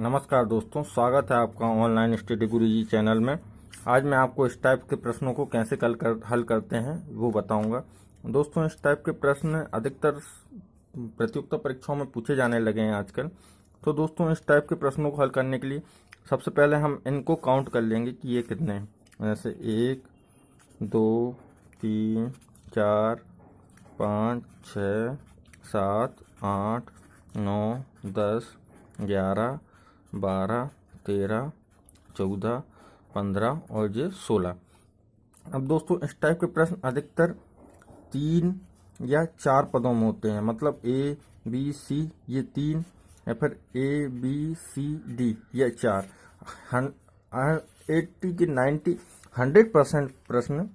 नमस्कार दोस्तों, स्वागत है आपका ऑनलाइन स्टडी गुरुजी चैनल में। आज मैं आपको इस टाइप के प्रश्नों को कैसे हल करते हैं वो बताऊंगा। दोस्तों, इस टाइप के प्रश्न अधिकतर प्रतियोगिता परीक्षाओं में पूछे जाने लगे हैं आजकल। तो दोस्तों, इस टाइप के प्रश्नों को हल करने के लिए सबसे पहले हम इनको काउंट कर लेंगे कि ये कितने हैं। जैसे 1 2 3 4 5 6 7 8 9 10 11 12 13 14 15 और ये 16। अब दोस्तों, इस टाइप के प्रश्न अधिकतर 3 या 4 पदों में होते हैं। मतलब ए बी सी ये 3 या फिर ए बी सी डी ये 4। 80 के 90 100% प्रश्न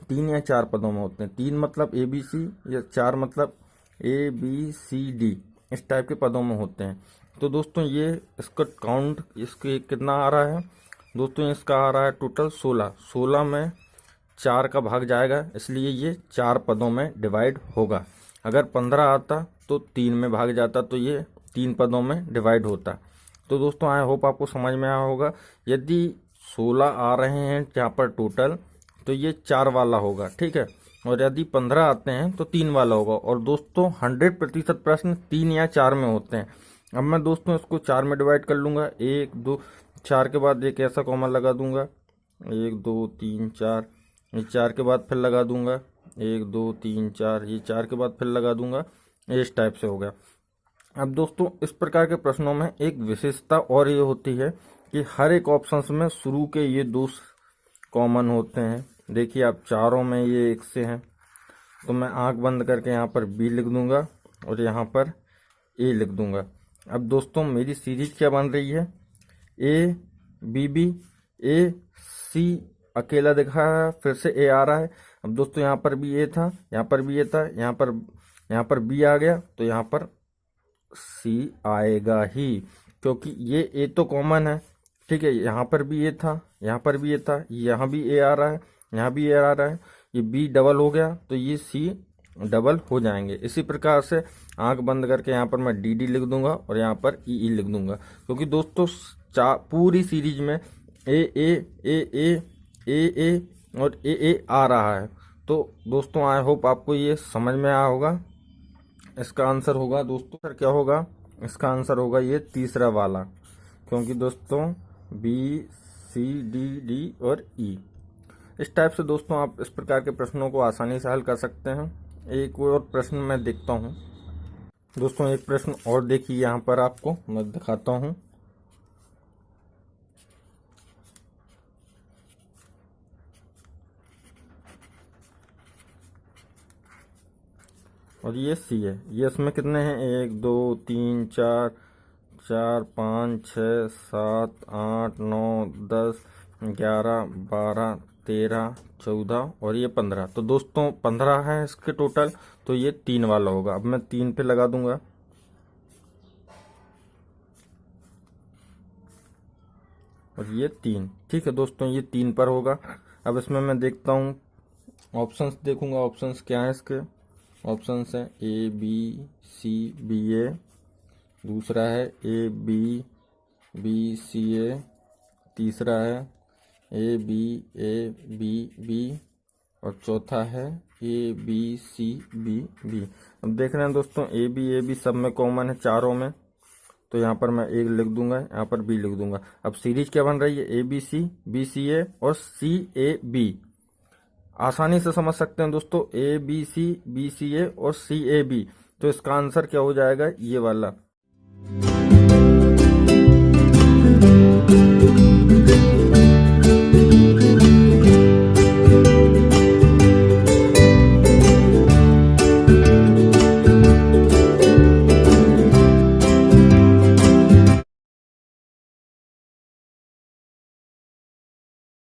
3 या 4 पदों में होते हैं। 3 मतलब ए बी सी या 4 मतलब ए बी सी डी, इस टाइप के पदों में होते हैं। तो दोस्तों, ये इसका काउंट इसके कितना आ रहा है दोस्तों? इसका आ रहा है टोटल 16 में 4 का भाग जाएगा, इसलिए ये 4 पदों में डिवाइड होगा। अगर 15 आता तो 3 में भाग जाता, तो ये 3 पदों में डिवाइड होता। तो दोस्तों, आई होप आपको समझ में आया होगा। यदि 16 आ रहे हैं यहाँ पर टोटल, तो ये 4 वाला होगा, ठीक है। और यदि 15 आते हैं तो 3 वाला होगा। और दोस्तों, 100% प्रश्न 3 या 4 में होते हैं। अब मैं दोस्तों इसको 4 में डिवाइड कर लूँगा। 1 2 4 के बाद एक ऐसा कॉमा लगा दूंगा, 1 2 3 4। ये 4 के बाद फिर लगा दूंगा 1 2 3 4। ये 4 के बाद फिर लगा दूंगा। इस टाइप से हो गया। अब दोस्तों, इस प्रकार के प्रश्नों में एक विशेषता और ये होती है कि हर एक ऑप्शंस में शुरू के ये 2 कॉमन होते हैं। देखिए, आप चारों में ये 1 से हैं, तो मैं आंख बंद करके यहाँ पर बी लिख दूंगा और यहाँ पर ए लिख दूंगा। अब दोस्तों, मेरी सीरीज क्या बन रही है? ए बी बी ए सी अकेला दिखा है, फिर से ए आ रहा है। अब दोस्तों, यहाँ पर भी ए था, यहाँ पर भी ए था, यहाँ पर बी आ गया, तो यहाँ पर सी आएगा ही, क्योंकि ये ए तो कॉमन है, ठीक है। यहाँ पर भी ए था, यहाँ पर भी ए था, यहाँ भी ए आ रहा है, यहाँ भी ए आ रहा है। ये बी डबल हो गया, तो ये सी डबल हो जाएंगे। इसी प्रकार से आंख बंद करके यहाँ पर मैं डी डी लिख दूंगा और यहाँ पर ई ई लिख दूंगा, क्योंकि दोस्तों पूरी सीरीज में ए ए ए ए ए ए और ए आ रहा है। तो दोस्तों, आई होप आपको ये समझ में आया होगा। इसका आंसर होगा दोस्तों, सर क्या होगा? इसका आंसर होगा ये तीसरा वाला, क्योंकि दोस्तों बी सी डी डी और ई। इस टाइप से दोस्तों आप इस प्रकार के प्रश्नों को आसानी से हल कर सकते हैं। एक और प्रश्न मैं देखता हूँ दोस्तों। एक प्रश्न और देखिए, यहाँ पर आपको मैं दिखाता हूँ। और ये सी है। ये इसमें कितने हैं? 1 2 3 4 4 5 6 7 8 9 10 11 12 13 14 और ये 15। तो दोस्तों 15 है इसके टोटल, तो ये 3 वाला होगा। अब मैं 3 पे लगा दूंगा और ये 3, ठीक है दोस्तों, ये 3 पर होगा। अब इसमें मैं देखता हूँ, ऑप्शंस देखूंगा। ऑप्शंस क्या है इसके? ऑप्शंस है ए बी सी बी ए, दूसरा है ए बी बी सी ए, तीसरा है ए बी बी और चौथा है A B C B B. अब देख रहे हैं दोस्तों, ए बी सब में कॉमन है चारों में, तो यहाँ पर मैं एक लिख दूंगा, यहाँ पर बी लिख दूंगा। अब सीरीज क्या बन रही है? ए बी सी ए और सी ए बी। आसानी से समझ सकते हैं दोस्तों, ए बी सी ए और सी ए बी। तो इसका आंसर क्या हो जाएगा? ये वाला।